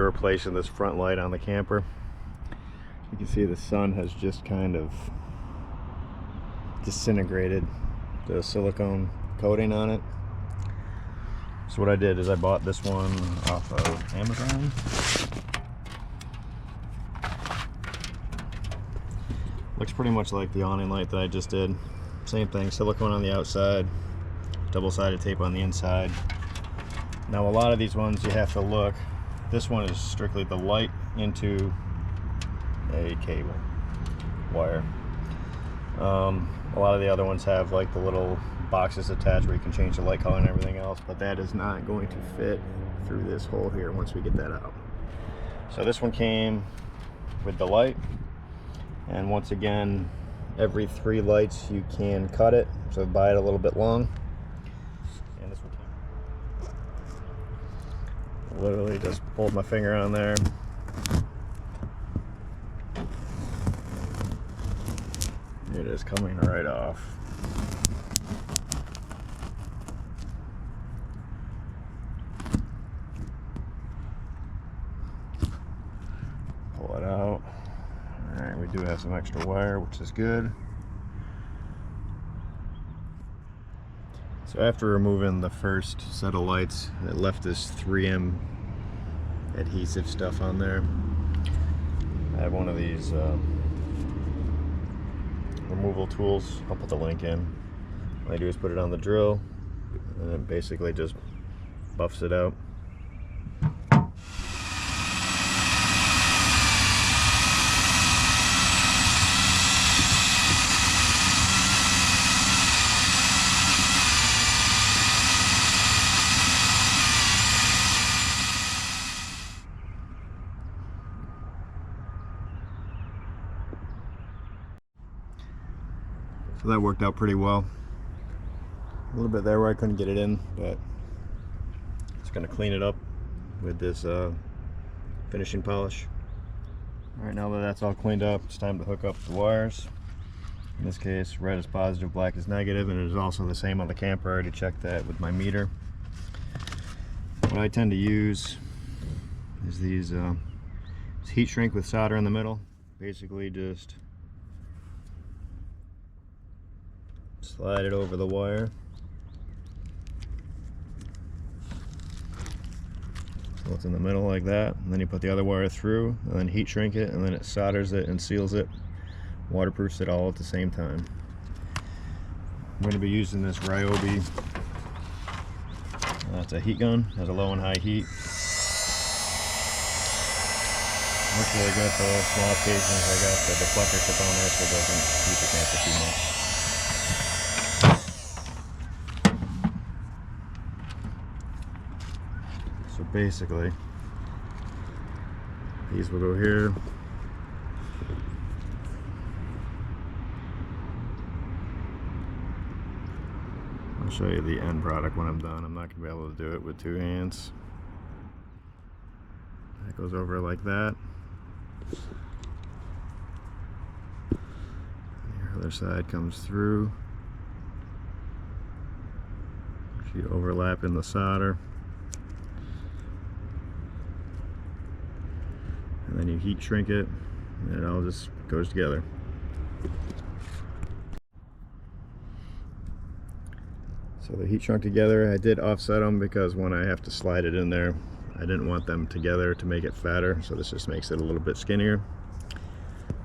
replacing this front light on the camper. You can see the sun has just kind of disintegrated the silicone coating on it. So what I did is I bought this one off of Amazon. Looks pretty much like the awning light that I just did. Same thing, silicone on the outside, double-sided tape on the inside. Now a lot of these ones you have to look. This one is strictly the light into a cable wire. A lot of the other ones have like the little boxes attached where you can change the light color and everything else, but that is not going to fit through this hole here once we get that out. So this one came with the light, and once again, every 3 lights you can cut it, so buy it a little bit long. And this one came. Literally just pulled my finger on there. It is coming right off. Pull it out. Alright, we do have some extra wire, which is good. So after removing the first set of lights, it left this 3M adhesive stuff on there. I have one of these removal tools. I'll put the link in. What I do is put it on the drill, and it basically just buffs it out. So that worked out pretty well. A little bit there where I couldn't get it in, but just gonna clean it up with this finishing polish. All right, now that that's all cleaned up, it's time to hook up the wires. In this case, red is positive, black is negative, and it is also the same on the camper. I already checked that with my meter. What I tend to use is these heat shrink with solder in the middle. Basically just slide it over the wire. So it's in the middle like that, and then you put the other wire through, and then heat shrink it, and then it solders it and seals it, waterproofs it all at the same time. I'm going to be using this Ryobi. It's a heat gun, has a low and high heat. Works really good for those small occasions. I got the deflector tip on there so it doesn't heat the camper too much. So basically, these will go here. I'll show you the end product when I'm done. I'm not going to be able to do it with 2 hands. That goes over like that. The other side comes through. You overlap in the solder. And then you heat shrink it, and it all just goes together. So the heat shrunk together. I did offset them because when I have to slide it in there, I didn't want them together to make it fatter, so this just makes it a little bit skinnier.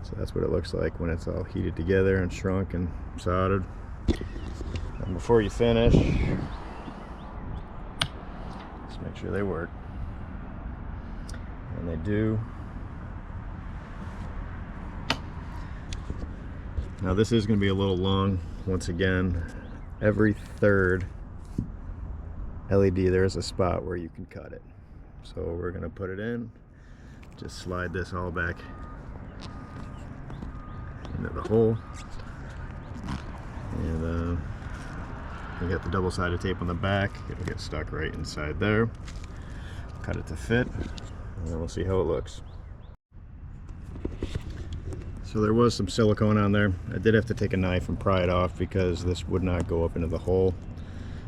So that's what it looks like when it's all heated together and shrunk and soldered. And before you finish, just make sure they work. And they do. Now this is going to be a little long. Once again, every third LED there is a spot where you can cut it. So we're going to put it in, just slide this all back into the hole, and we got the double-sided tape on the back. It'll get stuck right inside there. Cut it to fit, and then we'll see how it looks. So there was some silicone on there. I did have to take a knife and pry it off because this would not go up into the hole.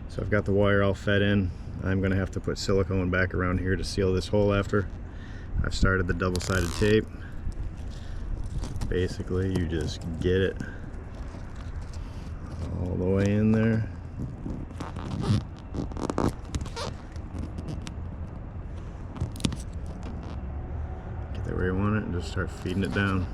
So I've got the wire all fed in. I'm going to have to put silicone back around here to seal this hole after. I've started the double-sided tape. Basically, you just get it all the way in there. Get that where you want it and just start feeding it down.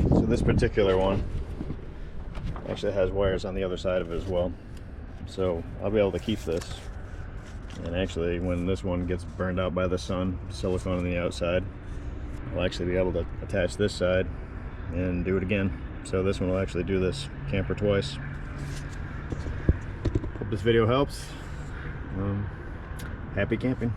So this particular one actually has wires on the other side of it as well. So I'll be able to keep this. And actually, when this one gets burned out by the sun, silicone on the outside, I'll actually be able to attach this side and do it again. So this one will actually do this camper twice. Hope this video helps. Happy camping.